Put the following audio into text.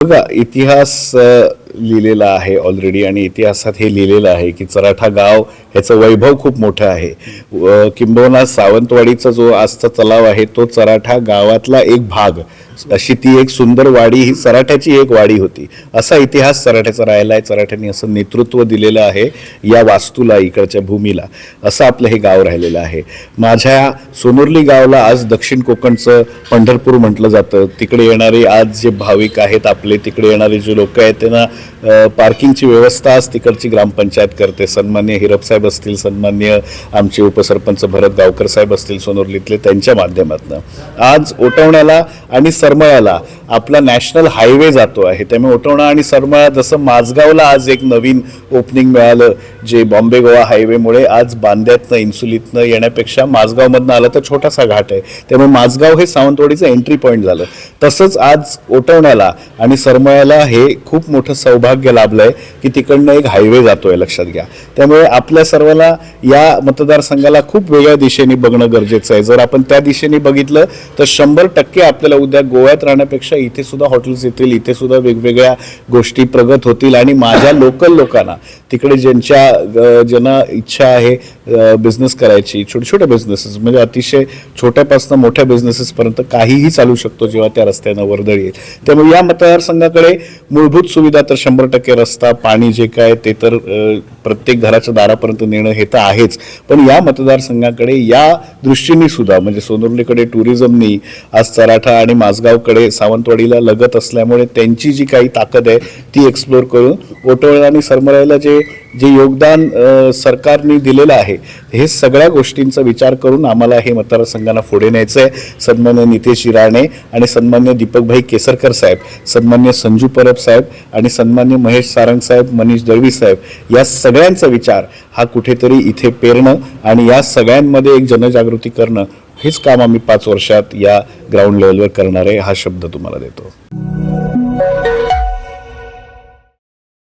बघा इतिहास लिहिलेला आहे ऑलरेडी आणि इतिहासात हे लिहिलेलं आहे की चराठा गाव ह्याचं वैभव खूप मोठं आहे. किंबहुना सावंतवाडीचा जो आजचा तलाव आहे तो चराठा गावातला एक भाग, अशी ती एक सुंदर वाडी ही चराठ्याची एक वाडी होती. असा इतिहास चराठ्याचा राहिला आहे. चराठ्यांनी असं नेतृत्व दिलेलं आहे या वास्तूला, इकडच्या भूमीला. असं आपलं हे गाव राहिलेलं आहे. माझ्या सोनुर्ली गावला आज दक्षिण कोकणचं पंढरपूर म्हटलं जातं. तिकडे येणारे आज जे भाविक आहेत आपले, तिकडे येणारे जे लोक आहेत त्यांना पार्किंगची व्यवस्था आज तिकडची ग्रामपंचायत करते. सन्मान्य हिरप साहेब असतील, सन्मान्य आमचे उपसरपंच भरत गावकर साहेब असतील सोनुर्लीतले, त्यांच्या माध्यमातून आज ओटवण्याला आणि सरमळ्याला आपला नॅशनल हायवे जातो आहे. त्यामुळे ओटवणा आणि सरमळा, जसं माझगावला आज एक नवीन ओपनिंग मिळालं जे बॉम्बे गोवा हायवेमुळे, आज बांद्यातनं इन्सुलीतनं येण्यापेक्षा माझगावमधनं आलं तर छोटासा घाट आहे, त्यामुळे माझगाव हे सावंतवाडीचं एंट्री पॉईंट झालं. तसंच आज ओटवण्याला आणि सरमळ्याला हे खूप मोठं सौभाग्य लाभलंय की तिकडनं एक हायवे जातोय, लक्षात घ्या. त्यामुळे आपल्या सर्वांना या मतदारसंघाला खूप वेगळ्या दिशेने बघणं गरजेचं आहे. जर आपण त्या दिशेने बघितलं तर 100% आपल्याला उद्या गोव्यात राहण्यापेक्षा इथे सुद्धा हॉटेल्स येतील, इथे सुद्धा वेगवेगळ्या गोष्टी प्रगत होतील. आणि माझ्या लोकल लोकांना तिकडे ज्यांना इच्छा आहे बिझनेस करायची, छोटे छोटे बिझनेसेस म्हणजे अतिशय छोट्यापासून मोठ्या बिझनेसेसपर्यंत काहीही चालू शकतो जेव्हा त्या रस्त्यानं वर्दळ येईल. त्यामुळे या मतदारसंघाकडे मूलभूत सुविधा तर 100% रस्ता, पाणी जे काय ते तर प्रत्येक घराच्या दारापर्यंत नेणं हे तर आहेच. पण या मतदारसंघाकडे या दृष्टीने सुद्धा म्हणजे सोनुर्लीकडे टुरिझमनी, आज चराठा आणि माझगावकडे सावंतवाडीला लगत असल्यामुळे त्यांची जी काही ताकद आहे ती एक्सप्लोर करून ओटवळा आणि सरमळ्याला जे योगदान सरकारने दिलेलं आहे हे सगळ्या गोष्टींचा विचार करून आम्हाला हे मतदारसंघांना पुढे न्यायचं आहे. सन्मान्य नितेश राणे आणि सन्मान्य दीपकभाई केसरकर साहेब, सन्मान्य संजू परब साहेब आणि सन्मान्य महेश सारंग साहेब, मनीष दळवी साहेब, या सगळ्यांचा विचार हा कुठेतरी इथे पेरणं आणि या सगळ्यांमध्ये एक जनजागृती करणं हेच काम आम्ही 5 वर्षात या ग्राउंड लेवलवर करणार आहे, हा शब्द तुम्हाला देतो.